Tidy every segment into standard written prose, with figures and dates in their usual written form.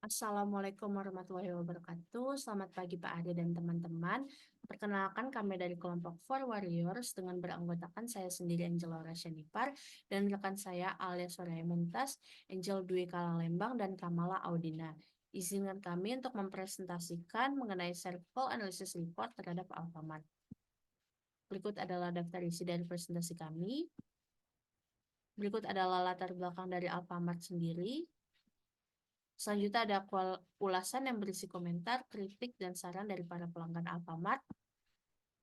Assalamualaikum warahmatullahi wabarakatuh. Selamat pagi Pak Ade dan teman-teman. Perkenalkan kami dari kelompok Four Warriors dengan beranggotakan saya sendiri Angela Rasyanipar dan rekan saya Alia Soraya Muntas, Angel Dwi Kalalembang, dan Kamala Audina. Izinkan kami untuk mempresentasikan mengenai Circle Analysis Report terhadap Alfamart. Berikut adalah daftar isi dari presentasi kami. Berikut adalah latar belakang dari Alfamart sendiri. Selanjutnya ada ulasan yang berisi komentar, kritik, dan saran dari para pelanggan Alfamart.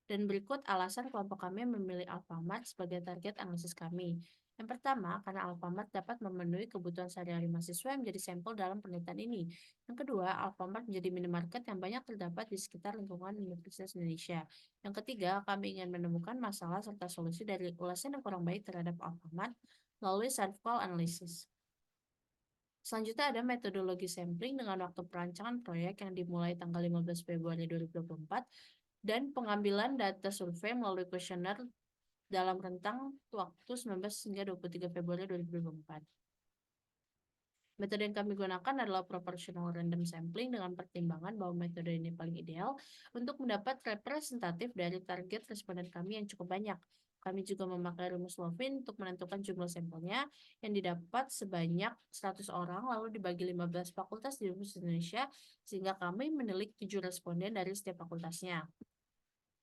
Dan berikut alasan kelompok kami memilih Alfamart sebagai target analisis kami. Yang pertama, karena Alfamart dapat memenuhi kebutuhan sehari-hari mahasiswa yang menjadi sampel dalam penelitian ini. Yang kedua, Alfamart menjadi minimarket yang banyak terdapat di sekitar lingkungan Universitas Indonesia. Yang ketiga, kami ingin menemukan masalah serta solusi dari ulasan yang kurang baik terhadap Alfamart melalui circle analysis. Selanjutnya ada metodologi sampling dengan waktu perancangan proyek yang dimulai tanggal 15 Februari 2024 dan pengambilan data survei melalui kuesioner dalam rentang waktu 19 hingga 23 Februari 2024. Metode yang kami gunakan adalah proportional random sampling dengan pertimbangan bahwa metode ini paling ideal untuk mendapat representatif dari target responden kami yang cukup banyak. Kami juga memakai rumus Lovin untuk menentukan jumlah sampelnya yang didapat sebanyak 100 orang lalu dibagi 15 fakultas di Universitas Indonesia sehingga kami menilik 7 responden dari setiap fakultasnya.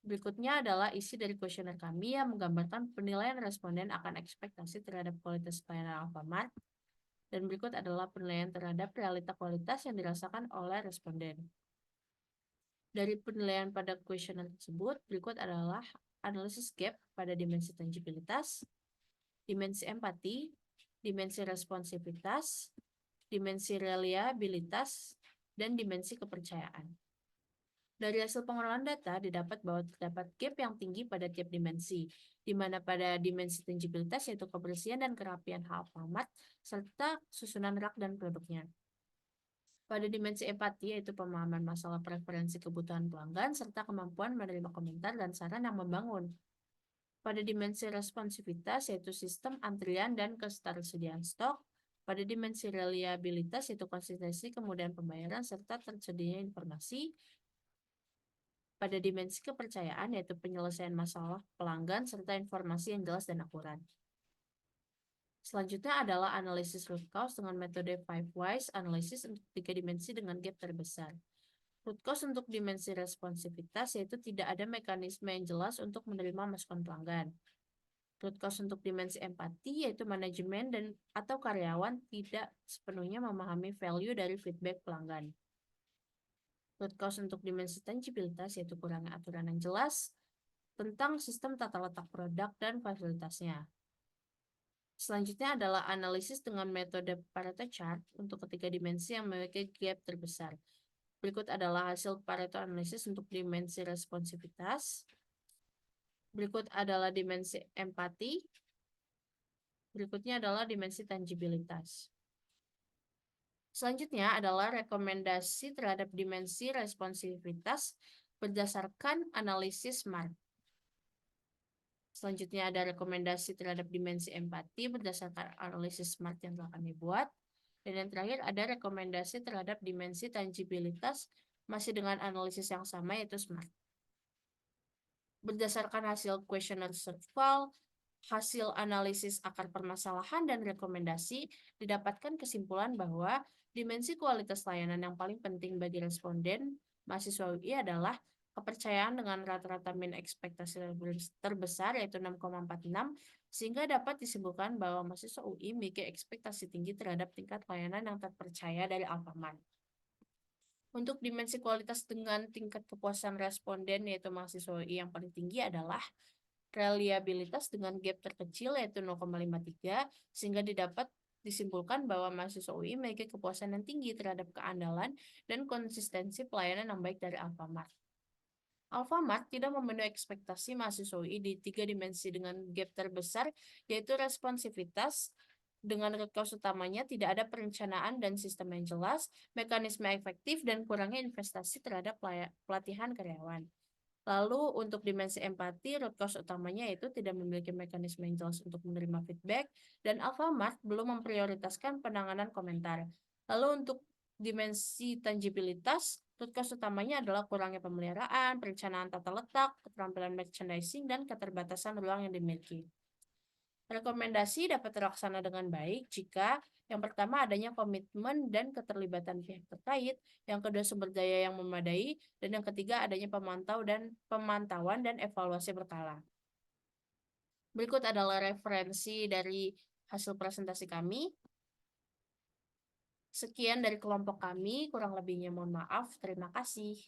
Berikutnya adalah isi dari kuesioner kami yang menggambarkan penilaian responden akan ekspektasi terhadap kualitas pelayanan Alfamart. Dan berikut adalah penilaian terhadap realita kualitas yang dirasakan oleh responden. Dari penilaian pada kuesioner tersebut, berikut adalah analisis gap pada dimensi tangibilitas, dimensi empati, dimensi responsivitas, dimensi reliabilitas, dan dimensi kepercayaan. Dari hasil pengelolaan data didapat bahwa terdapat gap yang tinggi pada tiap dimensi, di mana pada dimensi tangibilitas yaitu kebersihan dan kerapian Alfamart, serta susunan rak dan produknya. Pada dimensi empati yaitu pemahaman masalah preferensi kebutuhan pelanggan, serta kemampuan menerima komentar dan saran yang membangun. Pada dimensi responsivitas yaitu sistem antrian dan ketersediaan stok. Pada dimensi reliabilitas yaitu konsistensi kemudian pembayaran serta tersedianya informasi. Pada dimensi kepercayaan yaitu penyelesaian masalah pelanggan serta informasi yang jelas dan akurat. Selanjutnya adalah analisis root cause dengan metode Five Whys analysis untuk 3 dimensi dengan gap terbesar. Root cause untuk dimensi responsivitas yaitu tidak ada mekanisme yang jelas untuk menerima masukan pelanggan. Root cause untuk dimensi empati yaitu manajemen dan atau karyawan tidak sepenuhnya memahami value dari feedback pelanggan. Root cause untuk dimensi tangibilitas yaitu kurangnya aturan yang jelas tentang sistem tata letak produk dan fasilitasnya. Selanjutnya adalah analisis dengan metode Pareto chart untuk ketiga dimensi yang memiliki gap terbesar. Berikut adalah hasil Pareto analisis untuk dimensi responsivitas. Berikut adalah dimensi empati. Berikutnya adalah dimensi tangibilitas. Selanjutnya adalah rekomendasi terhadap dimensi responsivitas berdasarkan analisis SMART. Selanjutnya ada rekomendasi terhadap dimensi empati berdasarkan analisis SMART yang telah kami buat. Dan yang terakhir ada rekomendasi terhadap dimensi tangibilitas masih dengan analisis yang sama yaitu SMART. Berdasarkan hasil kuesioner survey, hasil analisis akar permasalahan dan rekomendasi, didapatkan kesimpulan bahwa dimensi kualitas layanan yang paling penting bagi responden mahasiswa UI adalah kepercayaan dengan rata-rata min ekspektasi terbesar yaitu 6,46 sehingga dapat disimpulkan bahwa mahasiswa UI memiliki ekspektasi tinggi terhadap tingkat layanan yang terpercaya dari Alfamart. Untuk dimensi kualitas dengan tingkat kepuasan responden yaitu mahasiswa UI yang paling tinggi adalah reliabilitas dengan gap terkecil yaitu 0,53 sehingga didapat disimpulkan bahwa mahasiswa UI memiliki kepuasan yang tinggi terhadap keandalan dan konsistensi pelayanan yang baik dari Alfamart. Alfamart tidak memenuhi ekspektasi mahasiswa UI di 3 dimensi dengan gap terbesar yaitu responsivitas. Dengan root cause utamanya tidak ada perencanaan dan sistem yang jelas, mekanisme efektif, dan kurangnya investasi terhadap pelatihan karyawan. Lalu untuk dimensi empati, root cause utamanya itu tidak memiliki mekanisme yang jelas untuk menerima feedback, dan Alfamart belum memprioritaskan penanganan komentar. Lalu untuk dimensi tangibilitas, root cause utamanya adalah kurangnya pemeliharaan, perencanaan tata letak, keterampilan merchandising, dan keterbatasan ruang yang dimiliki. Rekomendasi dapat terlaksana dengan baik jika yang pertama adanya komitmen dan keterlibatan pihak terkait, yang kedua sumber daya yang memadai, dan yang ketiga adanya pemantauan dan evaluasi berkala. Berikut adalah referensi dari hasil presentasi kami. Sekian dari kelompok kami, kurang lebihnya mohon maaf. Terima kasih.